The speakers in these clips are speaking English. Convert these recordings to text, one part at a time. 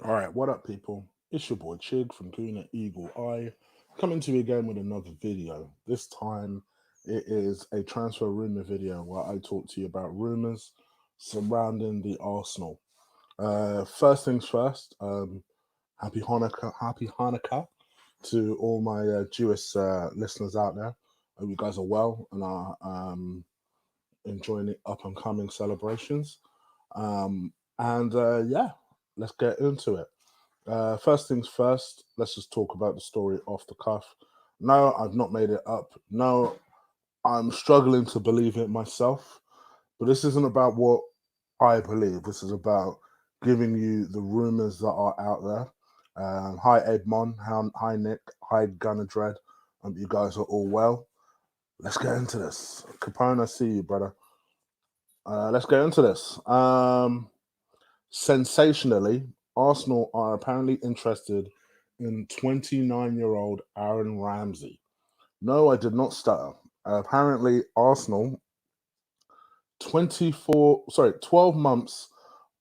All right, what up, people? It's your boy Chig from Kuna Eagle Eye, coming to you again with another video. This time, it is a transfer rumor video where I talk to you about rumors surrounding the Arsenal. First things first, happy Hanukkah to all my Jewish listeners out there. Hope you guys are well and are enjoying the up and coming celebrations. Yeah, let's get into it. First things first, let's just talk about the story off the cuff. No, I've not made it up. No, I'm struggling to believe it myself. But this isn't about what I believe. This is about giving you the rumors that are out there. Hi, Edmond. Hi, Nick. Hi, Gunner Dread. You guys are all well. Let's get into this. Capone, I see you, brother. Let's get into this. Sensationally, Arsenal are apparently interested in 29-year-old Aaron Ramsey. No, I did not stutter. Apparently, Arsenal 12 months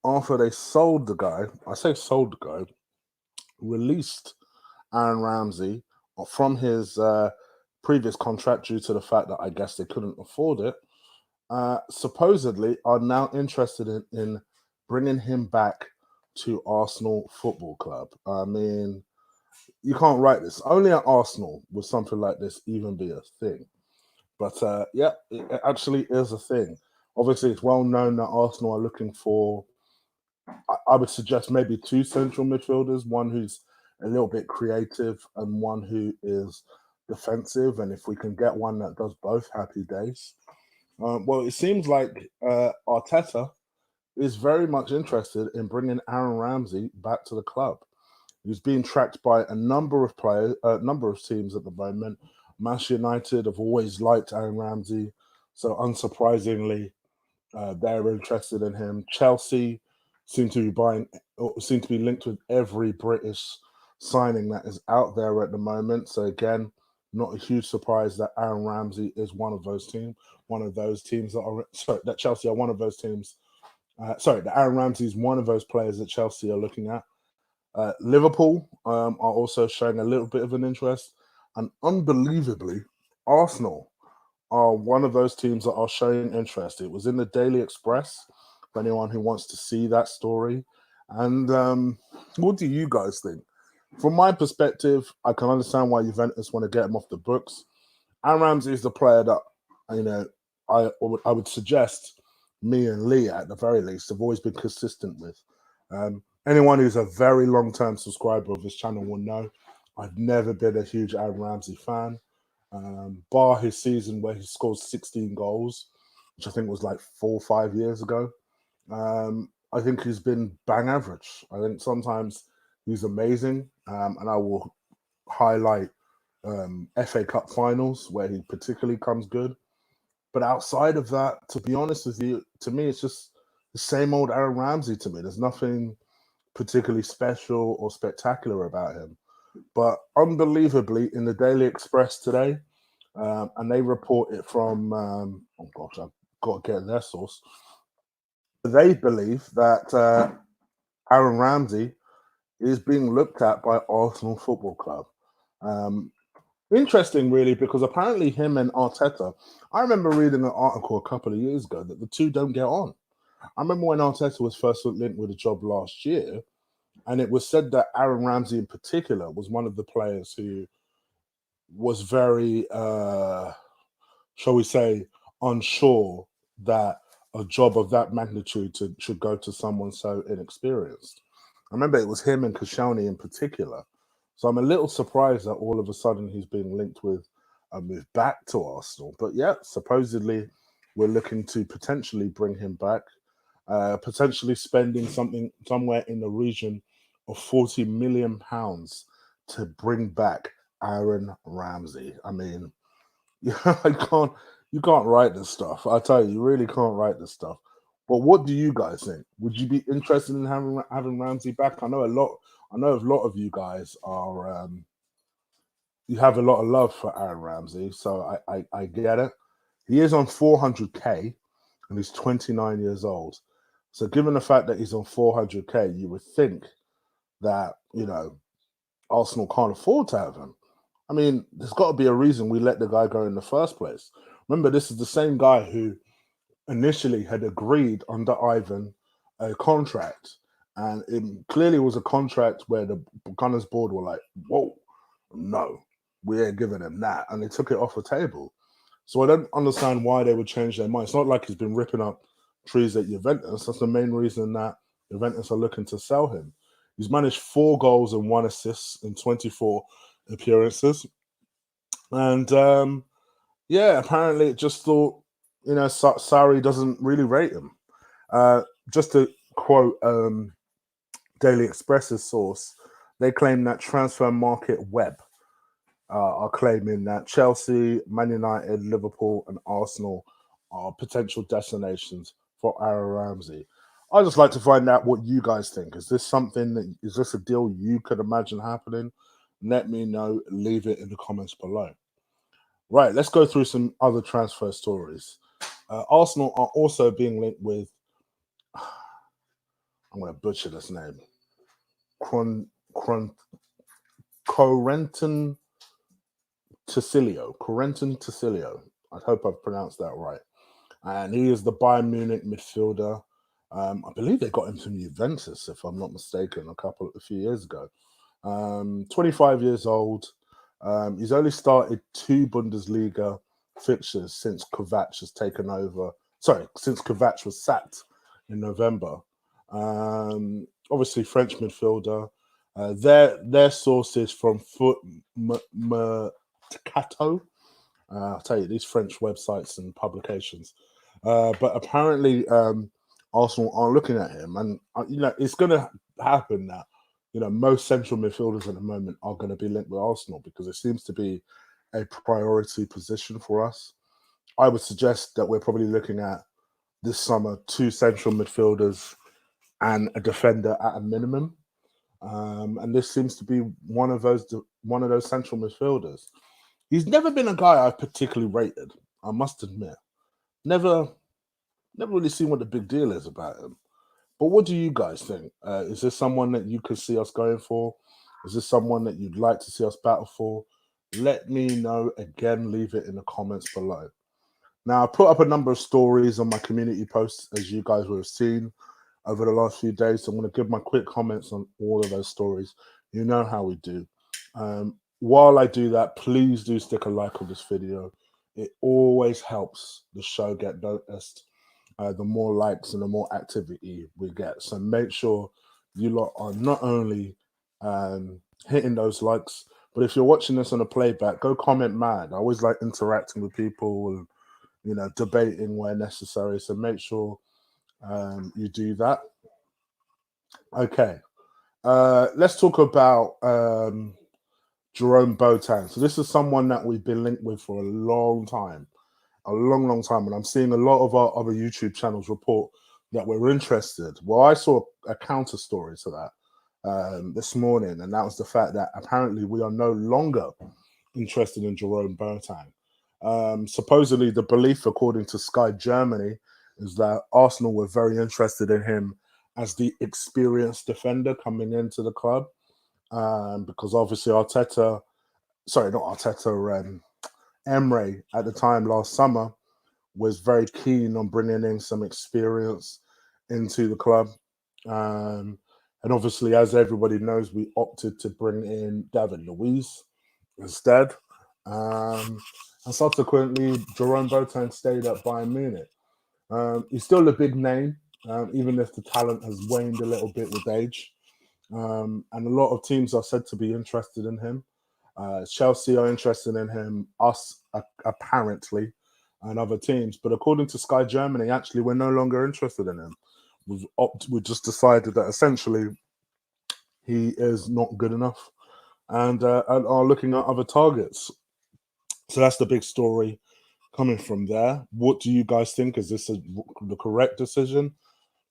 after they sold the guy, I say sold the guy, released Aaron Ramsey from his previous contract due to the fact that I guess they couldn't afford it. Supposedly are now interested in bringing him back to Arsenal Football Club. I mean, you can't write this. Only at Arsenal would something like this even be a thing. But yeah, it actually is a thing. Obviously, it's well known that Arsenal are looking for, I would suggest maybe two central midfielders, one who's a little bit creative and one who is defensive. And if we can get one that does both, happy days. Well, it seems like Arteta is very much interested in bringing Aaron Ramsey back to the club. He's being tracked by a number of players, a number of teams at the moment. Manchester United have always liked Aaron Ramsey, so unsurprisingly, they're interested in him. Chelsea seem to be seem to be linked with every British signing that is out there at the moment. So again, not a huge surprise that Aaron Ramsey is one of those teams. One of those teams that are sorry that Chelsea are one of those teams. That Aaron Ramsey is one of those players that Chelsea are looking at. Liverpool are also showing a little bit of an interest, and unbelievably, Arsenal are one of those teams that are showing interest. It was in the Daily Express for anyone who wants to see that story. And what do you guys think? From my perspective, I can understand why Juventus want to get him off the books. Aaron Ramsey is the player that you know I would suggest me and Lee at the very least have always been consistent with. Anyone who's a very long term subscriber of this channel will know I've never been a huge Aaron Ramsey fan. Bar his season where he scored 16 goals, which I think was like 4 or 5 years ago. I think he's been bang average. I think sometimes he's amazing, and I will highlight FA Cup finals where he particularly comes good. But outside of that, to be honest with you, to me, it's just the same old Aaron Ramsey to me. There's nothing particularly special or spectacular about him. But unbelievably, in the Daily Express today, and they report it from, oh gosh, I've got to get their source. They believe that Aaron Ramsey is being looked at by Arsenal Football Club. Um, Interesting, really, because apparently him and Arteta, I remember reading an article a couple of years ago that the two don't get on. I remember when Arteta was first linked with a job last year, and it was said that Aaron Ramsey in particular was one of the players who was very, shall we say, unsure that a job of that magnitude should go to someone so inexperienced. I remember it was him and Koscielny in particular. So I'm a little surprised that all of a sudden he's being linked with a move back to Arsenal. But yeah, supposedly we're looking to potentially bring him back, potentially spending somewhere in the region of £40 million to bring back Aaron Ramsey. I mean, yeah, you can't write this stuff. I tell you, you really can't write this stuff. But what do you guys think? Would you be interested in having Ramsey back? I know a lot of you guys are. You have a lot of love for Aaron Ramsey, so I get it. He is on 400k, and he's 29 years old. So given the fact that he's on 400k, you would think that, Arsenal can't afford to have him. I mean, there's got to be a reason we let the guy go in the first place. Remember, this is the same guy who initially had agreed under Ivan a contract, and it clearly was a contract where the Gunners board were like, "Whoa, no, we ain't giving him that," and they took it off the table. So I don't understand why they would change their mind. It's not like he's been ripping up trees at Juventus. That's the main reason that Juventus are looking to sell him. He's managed 4 goals and 1 assist in 24 appearances, and yeah, apparently it just thought, Sarri doesn't really rate him. Just to quote Daily Express's source, they claim that Transfer Market Web are claiming that Chelsea, Man United, Liverpool, and Arsenal are potential destinations for Aaron Ramsey. I'd just like to find out what you guys think. Is this a deal you could imagine happening? Let me know. Leave it in the comments below. Right, let's go through some other transfer stories. Arsenal are also being linked with, I'm going to butcher this name, Corentin Tecilio. I hope I've pronounced that right. And he is the Bayern Munich midfielder. I believe they got him from Juventus, if I'm not mistaken, a few years ago. 25 years old. He's only started 2 Bundesliga fixtures since Kovac has taken over. Sorry, since Kovac was sacked in November. Obviously, French midfielder. Their sources from Foot Mercato. I'll tell you, these French websites and publications. But apparently, Arsenal are looking at him, and it's going to happen that most central midfielders at the moment are going to be linked with Arsenal because it seems to be a priority position for us. I would suggest that we're probably looking at this summer 2 central midfielders and a defender at a minimum. And this seems to be one of those central midfielders. He's never been a guy I've particularly rated, I must admit. Never really seen what the big deal is about him. But what do you guys think? Is this someone that you could see us going for? Is this someone that you'd like to see us battle for? Let me know. Again, leave it in the comments below. Now, I put up a number of stories on my community posts, as you guys will have seen over the last few days. So I'm going to give my quick comments on all of those stories. You know how we do. While I do that, please do stick a like on this video. It always helps the show get noticed. The more likes and the more activity we get. So make sure you lot are not only hitting those likes, but if you're watching this on a playback, go comment mad. I always like interacting with people and debating where necessary. So make sure you do that. Okay, let's talk about Jerome Boateng. So this is someone that we've been linked with for a long time. And I'm seeing a lot of our other YouTube channels report that we're interested. Well, I saw a counter story to that this morning, and that was the fact that apparently we are no longer interested in Jerome Boateng. Supposedly, the belief, according to Sky Germany, is that Arsenal were very interested in him as the experienced defender coming into the club, because obviously Emre at the time last summer was very keen on bringing in some experience into the club. And obviously, as everybody knows, we opted to bring in David Luiz instead. And subsequently, Jerome Boateng stayed at Bayern Munich. He's still a big name, even if the talent has waned a little bit with age. And a lot of teams are said to be interested in him. Chelsea are interested in him, us apparently, and other teams. But according to Sky Germany, actually, we're no longer interested in him. We just decided that essentially he is not good enough and are looking at other targets. So that's the big story coming from there. What do you guys think? Is this the correct decision?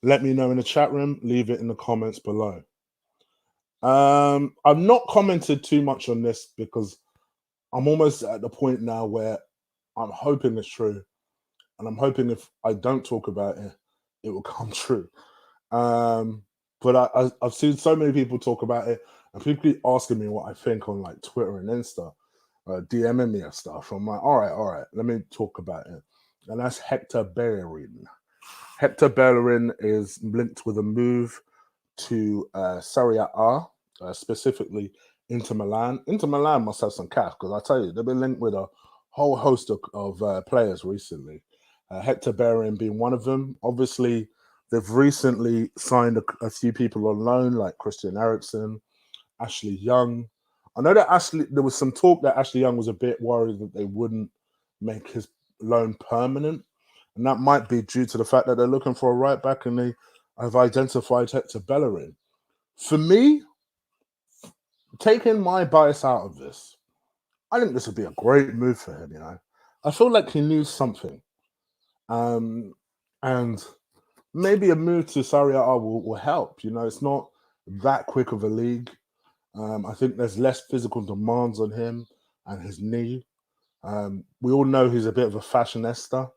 Let me know in the chat room. Leave it in the comments below. I've not commented too much on this because I'm almost at the point now where I'm hoping it's true. And I'm hoping if I don't talk about it, it will come true. But I've seen so many people talk about it, and people keep asking me what I think on like Twitter and Insta, DMing me and stuff. I'm like, all right, let me talk about it. And that's Hector Bellerin. Hector Bellerin is linked with a move to Serie A, specifically Inter Milan. Inter Milan must have some cash because I tell you, they've been linked with a whole host of players recently. Hector Bellerin being one of them. Obviously, they've recently signed a few people on loan, like Christian Eriksen, Ashley Young. I know that there was some talk that Ashley Young was a bit worried that they wouldn't make his loan permanent. And that might be due to the fact that they're looking for a right back and they have identified Hector Bellerin. For me, taking my bias out of this, I think this would be a great move for him, I feel like he needs something. And maybe a move to Serie A will help. It's not that quick of a league. I think there's less physical demands on him and his knee. We all know he's a bit of a fashionista.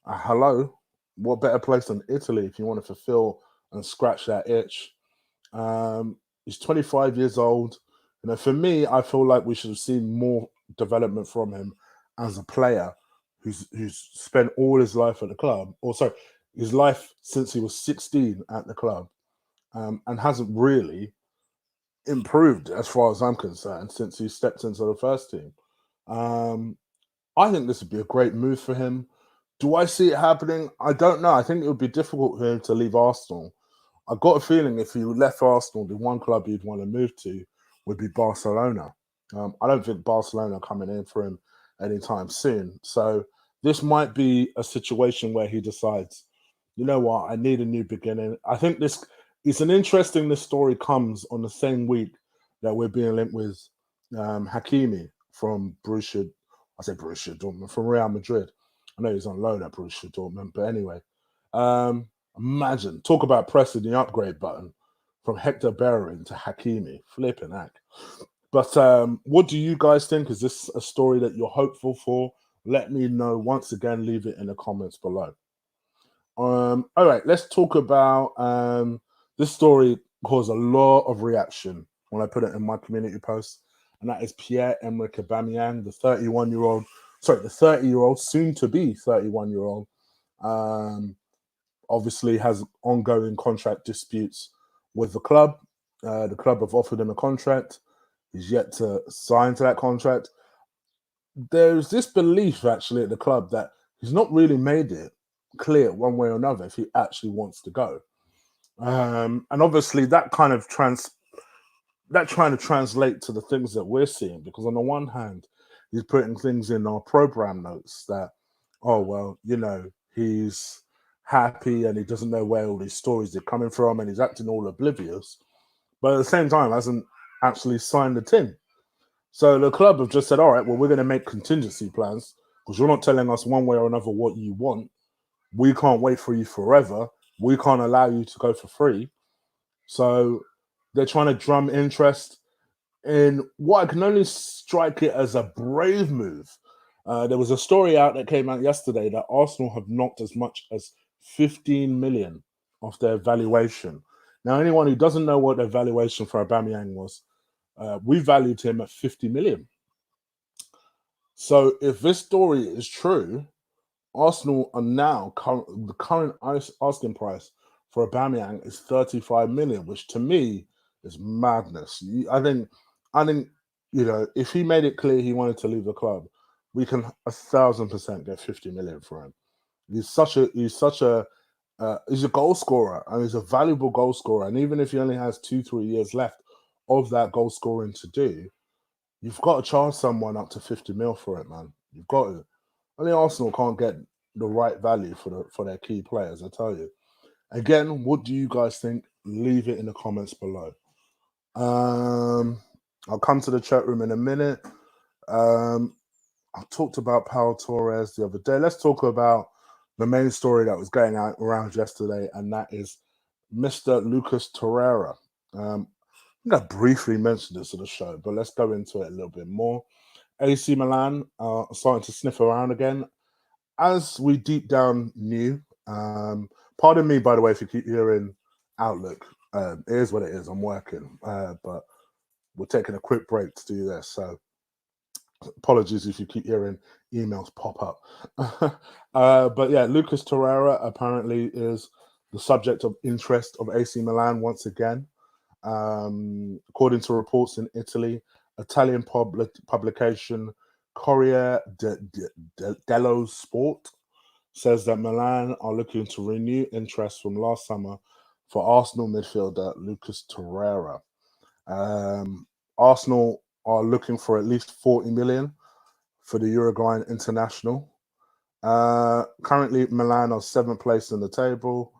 Hello, what better place than Italy if you want to fulfill and scratch that itch? He's 25 years old. For me, I feel like we should have seen more development from him as a player who's spent all his life at the club, or sorry, his life since he was 16 at the club, and hasn't really improved as far as I'm concerned since he stepped into the first team. I think this would be a great move for him. Do I see it happening? I don't know. I think it would be difficult for him to leave Arsenal. I've got a feeling if he left Arsenal, the one club he'd want to move to would be Barcelona. I don't think Barcelona are coming in for him anytime soon. So this might be a situation where he decides, you know what, I need a new beginning. I think this story comes on the same week that we're being linked with Hakimi from Borussia Dortmund, from Real Madrid. I know he's on loan at Borussia Dortmund, but anyway. Imagine, talk about pressing the upgrade button from Hector Bellerin to Hakimi. Flipping heck. But what do you guys think? Is this a story that you're hopeful for? Let me know. Once again, leave it in the comments below. All right, let's talk about this story caused a lot of reaction when I put it in my community post, and that is Pierre-Emerick Aubameyang, the 30-year-old, soon to be 31-year-old. Obviously has ongoing contract disputes with the club. The club have offered him a contract. He's yet to sign to that contract. There's this belief actually at the club that he's not really made it clear one way or another if he actually wants to go. And obviously that trying to translate to the things that we're seeing, because on the one hand, he's putting things in our program notes that, oh, well, he's happy and he doesn't know where all these stories are coming from and he's acting all oblivious, but at the same time hasn't actually signed the tin. So the club have just said, all right, well, we're going to make contingency plans because you're not telling us one way or another what you want. We can't wait for you forever. We can't allow you to go for free. So they're trying to drum interest in what I can only strike it as a brave move. There was a story out that came out yesterday that Arsenal have knocked as much as 15 million off their valuation. Now, anyone who doesn't know what their valuation for Aubameyang was, we valued him at 50 million. So if this story is true, Arsenal are now the current asking price for Aubameyang is 35 million, which to me is madness. I think, if he made it clear he wanted to leave the club, we can 1,000% get 50 million for him. He's a goal scorer and he's a valuable goal scorer. And even if he only has 2-3 years left of that goal scoring to do, you've got to charge someone up to 50 mil for it, man. You've got to. I mean, Arsenal can't get the right value for their key players, I tell you. Again, what do you guys think? Leave it in the comments below. I'll come to the chat room in a minute. I talked about Pau Torres the other day. Let's talk about the main story that was going around yesterday, and that is Mr. Lucas Torreira. I think I briefly mentioned this in the show, but let's go into it a little bit more. AC Milan are starting to sniff around again. As we deep down knew, pardon me, by the way, if you keep hearing Outlook. It is what it is. I'm working, but we're taking a quick break to do this. So apologies if you keep hearing emails pop up. But yeah, Lucas Torreira apparently is the subject of interest of AC Milan once again. According to reports in Italy, Italian publication dello Sport says that Milan are looking to renew interest from last summer for Arsenal midfielder Lucas Torreira. Arsenal are looking for at least 40 million for the Uruguayan international. Currently, Milan are 7th place in the table,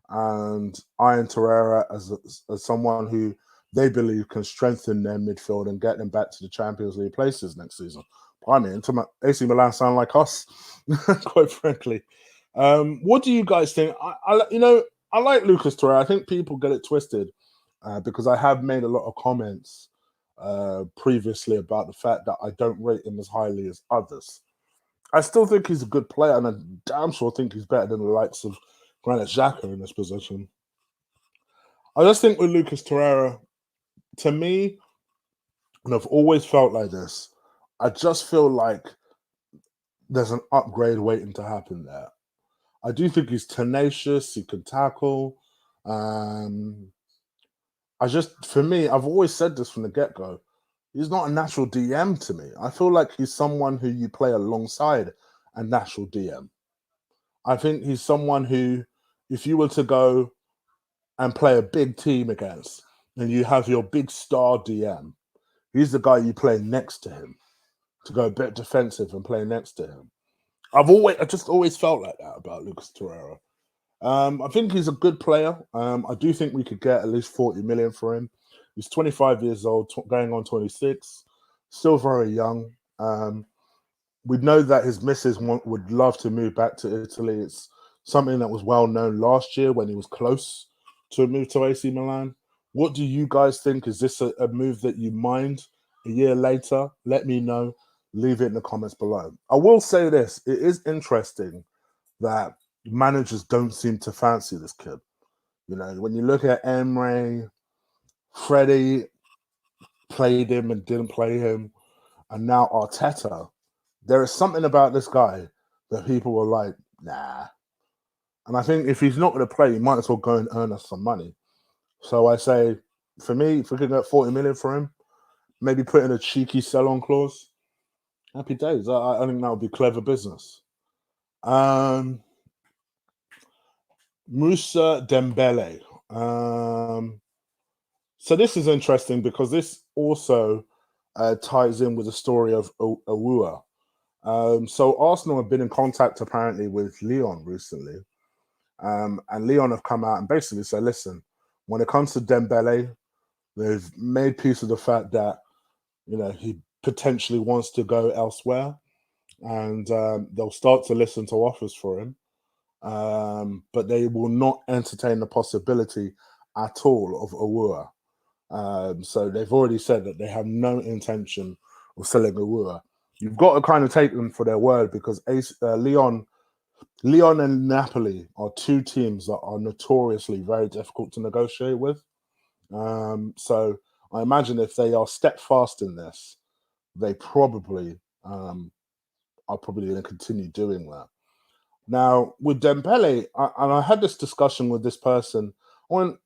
and Ian Torreira as someone who they believe can strengthen their midfield and get them back to the Champions League places next season. I mean, AC Milan sound like us, quite frankly. What do you guys think? I like Lucas Torreira. I think people get it twisted because I have made a lot of comments previously about the fact that I don't rate him as highly as others. I still think he's a good player, and I damn sure think he's better than the likes of Granit Xhaka in this position. I just think with Lucas Torreira, to me, and I've always felt like this, I just feel like there's an upgrade waiting to happen there. I do think he's tenacious, he can tackle. For me, I've always said this from the get-go, he's not a natural DM to me. I feel like he's someone who you play alongside a natural DM. I think he's someone who, if you were to go and play a big team against, and you have your big star DM, he's the guy you play next to him to go a bit defensive and play next to him. I just always felt like that about Lucas Torreira. I think he's a good player. I do think we could get at least 40 million for him. He's 25 years old, going on 26, still very young. We know that his missus would love to move back to Italy. It's something that was well known last year when he was close to a move to AC Milan. What do you guys think? Is this a move that you mind a year later? Let me know. Leave it in the comments below. I will say this. It is interesting that managers don't seem to fancy this kid. You know, when you look at Emre, Freddie played him and didn't play him, and now Arteta, there is something about this guy that people were like, nah. And I think if he's not going to play, he might as well go and earn us some money. So I say, for me, if we could get 40 million for him, maybe put in a cheeky sell-on clause, happy days. I think that would be clever business. Moussa Dembele. So this is interesting because this also ties in with the story of abour. So Arsenal have been in contact apparently with Lyon recently. And Lyon have come out and basically said, listen, when it comes to Dembele, they've made peace with the fact that, you know, he potentially wants to go elsewhere, and they'll start to listen to offers for him. But they will not entertain the possibility at all of abour. So they've already said that they have no intention of selling abour. You've got to kind of take them for their word because Lyon and Napoli are two teams that are notoriously very difficult to negotiate with. So I imagine if they are steadfast in this, they probably are probably going to continue doing that. Now, with Dembele, and I had this discussion with this person, I won't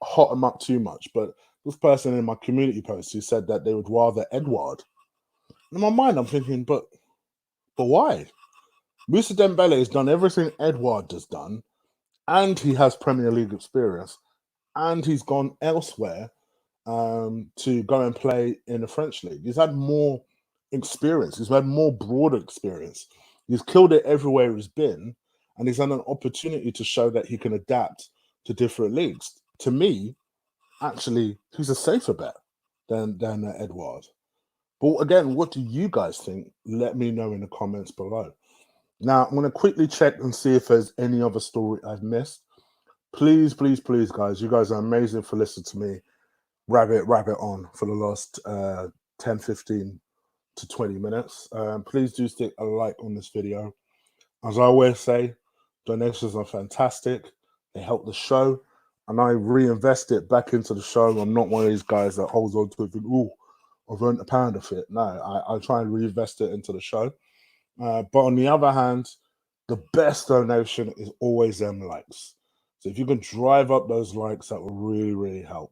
hot him up too much, but this person in my community post who said that they would rather Edouard. In my mind, I'm thinking, but why? Moussa Dembele has done everything Edouard has done, and he has Premier League experience, and he's gone elsewhere to go and play in the French league. He's had more experience. He's had more broader experience. He's killed it everywhere he's been, and he's had an opportunity to show that he can adapt to different leagues. To me, actually, he's a safer bet than Edouard. But again, what do you guys think? Let me know in the comments below. Now, I'm going to quickly check and see if there's any other story I've missed. Please, please, please, guys. You guys are amazing for listening to me rabbit on for the last 10, 15 to 20 minutes. Please do stick a like on this video. As I always say, donations are fantastic. They help the show. and I reinvest it back into the show. I'm not one of these guys that holds on to it and, oh, I've earned £1 of it. No, I try and reinvest it into the show. But on the other hand, the best donation is always them likes. So if you can drive up those likes, that will really, really help.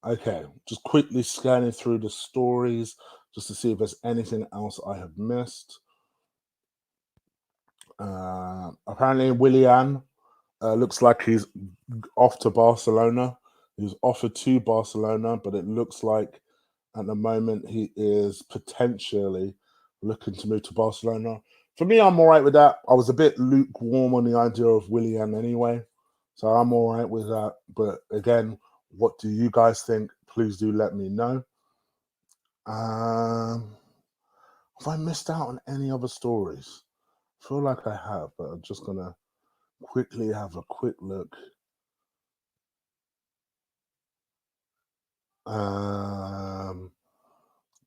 Okay, just quickly scanning through the stories just to see if there's anything else I have missed. Apparently, Willian looks like he's off to Barcelona. He was offered to Barcelona, but it looks like at the moment he is potentially looking to move to Barcelona. For me, I'm all right with that. I was a bit lukewarm on the idea of Willian anyway, so I'm all right with that. But again, what do you guys think? Please do let me know. Have I missed out on any other stories? I feel like I have, but I'm just gonna quickly have a quick look.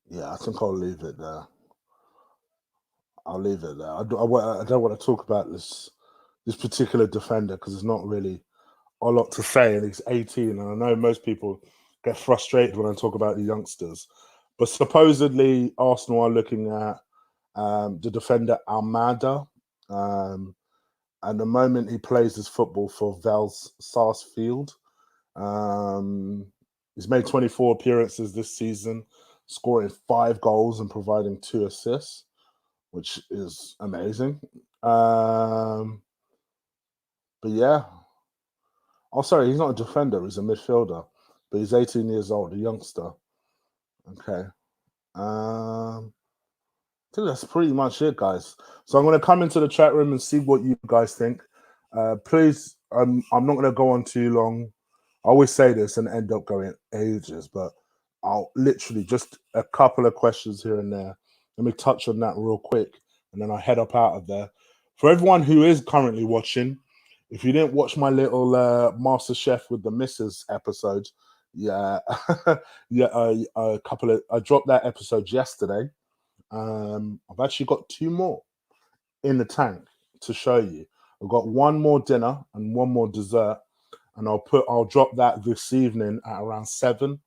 Yeah, I think I'll leave it there. I'll leave it there. I don't want to talk about this particular defender because there's not really a lot to say, and he's 18, and I know most people get frustrated when I talk about the youngsters. But supposedly, Arsenal are looking at the defender Almada. At the moment, he plays his football for Vels Sarsfield. He's made 24 appearances this season, scoring 5 goals and providing 2 assists, which is amazing. But yeah. Oh, sorry, he's not a defender, he's a midfielder. But he's 18 years old, a youngster. Okay. I think that's pretty much it, guys. So I'm going to come into the chat room and see what you guys think. Please, I'm not going to go on too long. I always say this and end up going ages, but I'll literally just a couple of questions here and there. Let me touch on that real quick, and then I'll head up out of there. For everyone who is currently watching, if you didn't watch my little Master Chef with the Missus episode, yeah, yeah, I dropped that episode yesterday. I've actually got 2 more in the tank to show you. I've got 1 more dinner and 1 more dessert, and I'll drop that this evening at around 7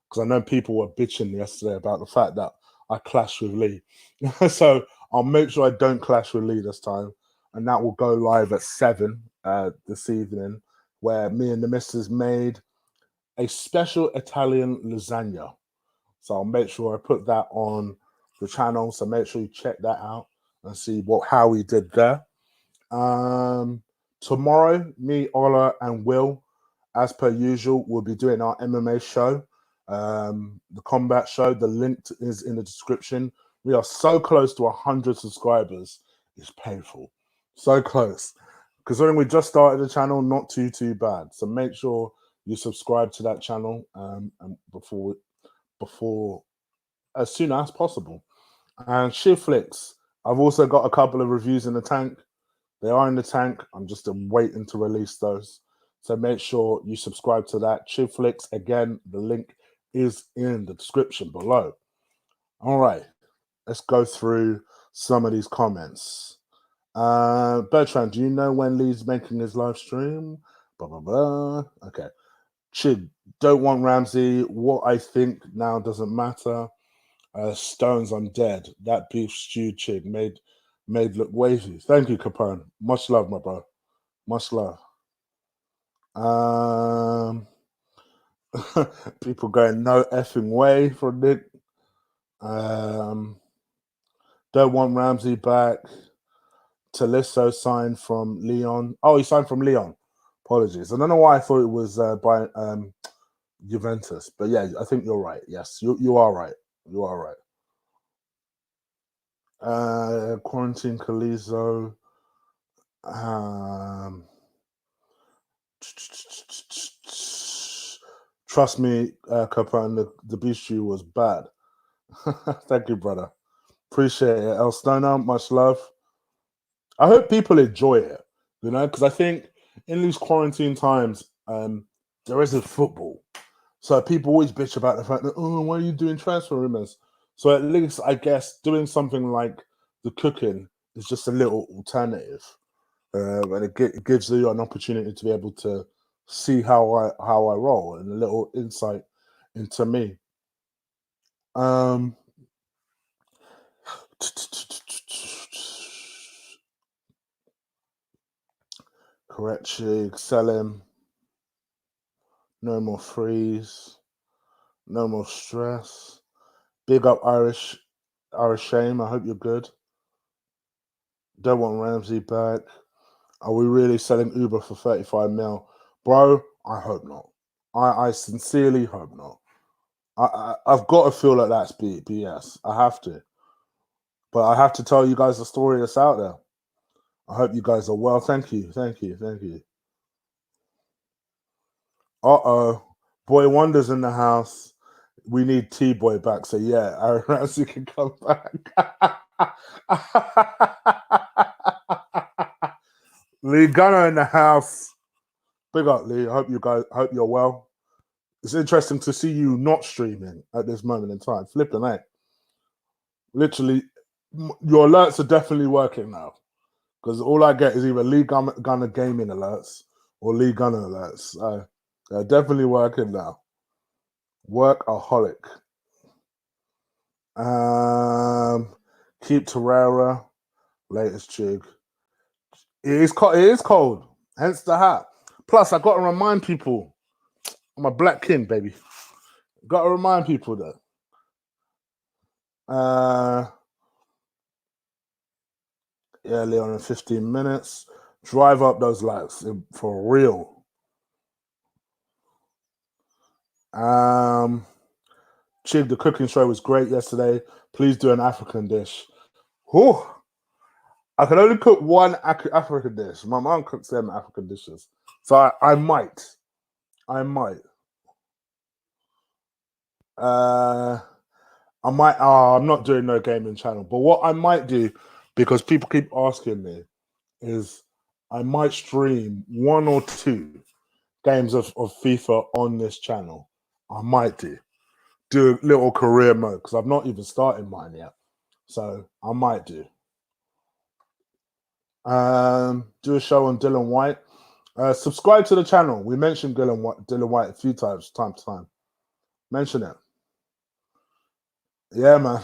because I know people were bitching yesterday about the fact that I clashed with Lee. So I'll make sure I don't clash with Lee this time, and that will go live at 7 this evening, where me and the missus made a special Italian lasagna. So I'll make sure I put that on the channel. So make sure you check that out and see how we did there. Tomorrow, me, Ola, and Will, as per usual, will be doing our MMA show, the combat show. The link is in the description. We are so close to 100 subscribers. It's painful. So close. Considering we just started the channel, not too bad. So make sure you subscribe to that channel and before as soon as possible. And Shivflix, I've also got a couple of reviews in the tank. They are in the tank. I'm just waiting to release those. So make sure you subscribe to that. Shivflix, again, the link is in the description below. All right, let's go through some of these comments. Bertrand, do you know when Lee's making his live stream? Blah, blah, blah. Okay. Chig, don't want Ramsey. What I think now doesn't matter. Stones, I'm dead. That beef stew Chig made look wavy. Thank you, Capone. Much love, my bro. Much love. People going no effing way for Nick. Don't want Ramsey back. Talisso signed from Leon. Oh, he signed from Leon. Apologies. I don't know why I thought it was by Juventus, but yeah, I think you're right. Yes, you are right. You are right. Quarantine Calizo. Trust me, Capone, the bistro was bad. Thank you, brother. Appreciate it. El Stoner, much love. I hope people enjoy it, because I think in these quarantine times, there isn't football. So people always bitch about the fact that, oh, why are you doing transfer rumors? So at least, I guess, doing something like the cooking is just a little alternative. And it gives you an opportunity to be able to see how I roll, and a little insight into me. Correct Chig, sell him. No more freeze. No more stress. Big up Irish Shame. I hope you're good. Don't want Ramsey back. Are we really selling Uber for 35 mil? Bro, I hope not. I sincerely hope not. I've got to feel like that's BS. I have to. But I have to tell you guys the story that's out there. I hope you guys are well. Thank you. Uh-oh. Boy Wonder's in the house. We need T-Boy back. So yeah, Aaron Ramsey can come back. Lee Gunner in the house. Big up, Lee. I hope you're well. It's interesting to see you not streaming at this moment in time. Flipping out. Literally, your alerts are definitely working now. Because all I get is either Lee Gunner gaming alerts or Lee Gunner alerts. They're definitely working now. Workaholic. Keep Torreira. Latest jig. It is cold. Hence the hat. Plus, I got to remind people, I'm a black king, baby. Got to remind people that. Yeah, Leon, in 15 minutes. Drive up those lights for real. Chig, the cooking show was great yesterday. Please do an African dish. Whew. I can only cook one African dish. My mom cooks them African dishes. So I might. I'm not doing no gaming channel. But what I might do, because people keep asking me, is I might stream 1 or 2 games of FIFA on this channel. I might do a little career mode because I've not even started mine yet. So I might do. Do a show on Dylan White. Subscribe to the channel. We mentioned Dylan White a few times, time to time. Mention it. Yeah, man.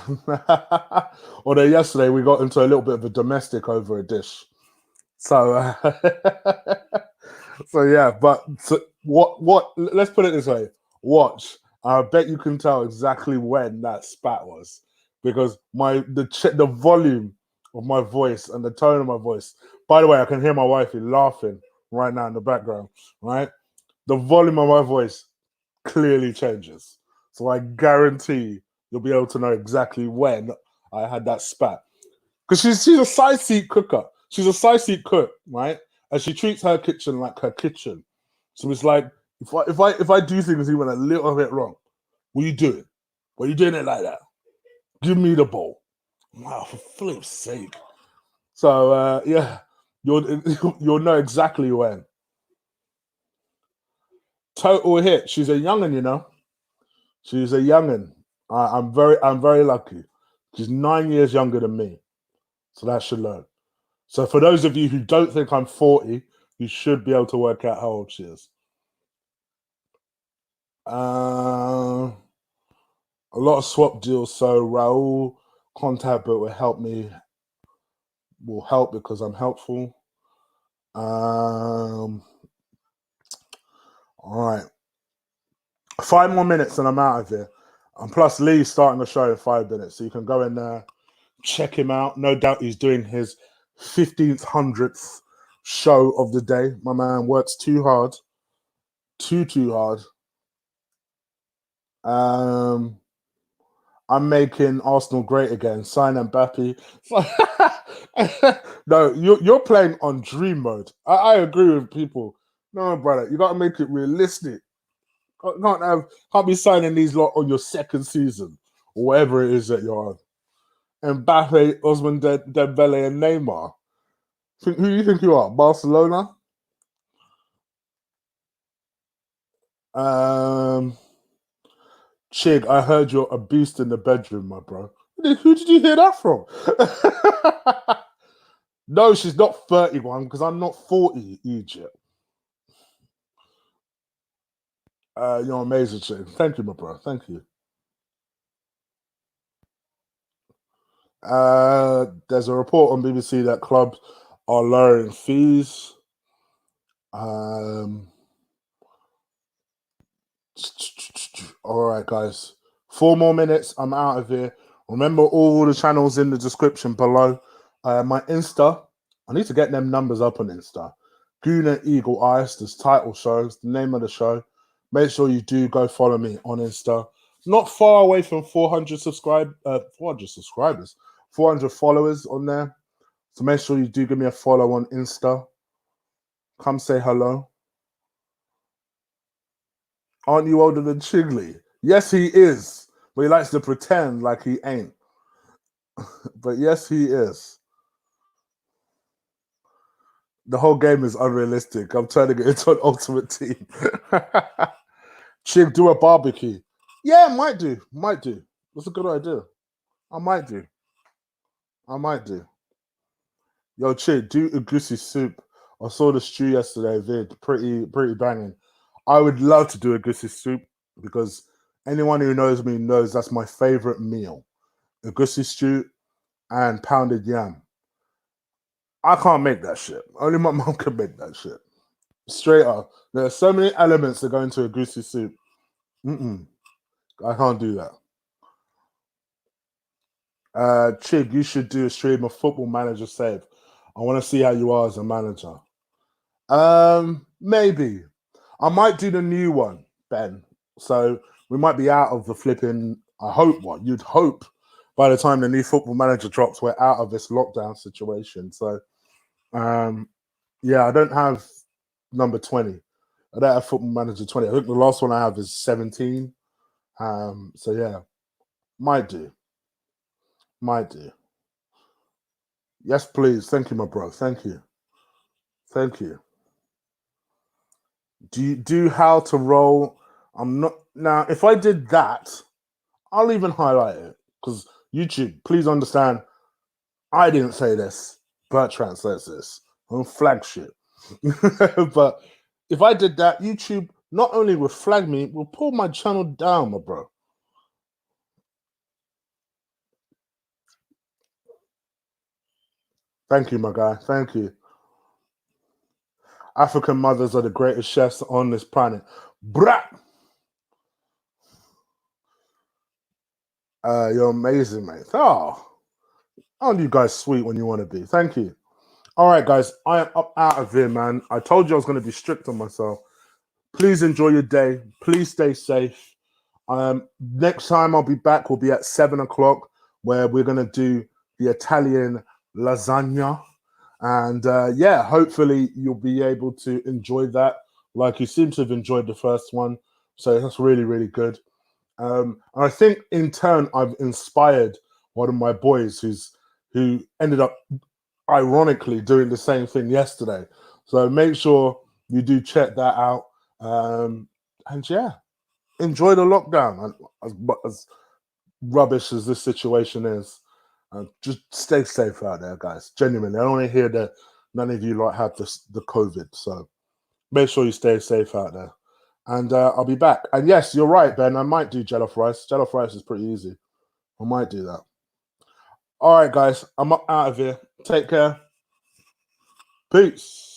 Although yesterday we got into a little bit of a domestic over a dish. So, so yeah. But what? Let's put it this way. Watch. I bet you can tell exactly when that spat was, because the volume of my voice and the tone of my voice. By the way, I can hear my wifey laughing right now in the background. Right, the volume of my voice clearly changes. So I guarantee you'll be able to know exactly when I had that spat. Because she's a side seat cooker. She's a side seat cook, right? And she treats her kitchen like her kitchen. So it's like, if I do things even a little bit wrong, what are you doing? Why are you doing it like that? Give me the bowl. Wow, for flip's sake. So yeah, you'll know exactly when. Total hit. She's a youngin', you know. She's a youngin'. I'm very lucky. She's 9 years younger than me, so that should learn. So for those of you who don't think I'm 40, you should be able to work out how old she is. A lot of swap deals. So Raul contact, but will help because I'm helpful. All right. 5 more minutes and I'm out of here. And plus Lee's starting the show in 5 minutes. So you can go in there, check him out. No doubt he's doing his 1,500th show of the day. My man works too hard. Too hard. I'm making Arsenal great again. Sign Mbappe. No, you're playing on dream mode. I agree with people. No, brother, you got to make it realistic. Can't be signing these lot on your second season or whatever it is that you're on. Mbappe, Osman Dembele, and Neymar. Who do you think you are? Barcelona? Chig, I heard you're a beast in the bedroom, my bro. Who did you hear that from? No, she's not 31 because I'm not 40, Egypt. You're amazing, Shane. Thank you, my bro. Thank you. There's a report on BBC that clubs are lowering fees. All right, guys. 4 more minutes. I'm out of here. Remember all the channels in the description below. My Insta. I need to get them numbers up on Insta. Guna Eagle Eyes. This title shows the name of the show. Make sure you do go follow me on Insta. Not far away from 400 subscribers, 400 followers on there. So make sure you do give me a follow on Insta. Come say hello. Aren't you older than Chigley? Yes, he is. But he likes to pretend like he ain't. But yes, he is. The whole game is unrealistic. I'm turning it into an ultimate team. Chig, do a barbecue. Yeah, might do. Might do. That's a good idea. I might do. I might do. Yo, Chig, do a goosey soup. I saw the stew yesterday, vid. Pretty banging. I would love to do a goosey soup because anyone who knows me knows that's my favorite meal. A goosey stew and pounded yam. I can't make that shit. Only my mom can make that shit. Straight up. There are so many elements that go into a goosey soup. I can't do that. Chig, you should do a stream of Football Manager save. I want to see how you are as a manager. Maybe. I might do the new one, Ben. So we might be out of the flipping, I hope what? You'd hope by the time the new Football Manager drops, we're out of this lockdown situation. So, yeah, I don't have number 20. I don't have Football Manager 20. I think the last one I have is 17. So, yeah, might do. Might do. Yes, please. Thank you, my bro. Thank you. Thank you. Do you do how to roll? I'm not now. If I did that, I'll even highlight it because YouTube. Please understand, I didn't say this. Bertrand says this on flagship. But if I did that, YouTube not only will flag me, will pull my channel down, my bro. Thank you, my guy. Thank you. African mothers are the greatest chefs on this planet. Brah! You're amazing, mate. Oh, aren't you guys sweet when you want to be? Thank you. All right, guys, I am up out of here, man. I told you I was going to be strict on myself. Please enjoy your day. Please stay safe. Next time I'll be back will be at 7 o'clock, where we're going to do the Italian lasagna. And yeah, hopefully you'll be able to enjoy that like you seem to have enjoyed the first one. So that's really, really good. And I think in turn, I've inspired one of my boys who ended up ironically doing the same thing yesterday. So make sure you do check that out. And yeah, enjoy the lockdown. As rubbish as this situation is, just stay safe out there, guys. Genuinely, I don't want to hear that none of you like have the COVID. So make sure you stay safe out there. And I'll be back. And yes, you're right, Ben. I might do jollof rice. Jollof rice is pretty easy. I might do that. All right, guys. I'm up out of here. Take care. Peace.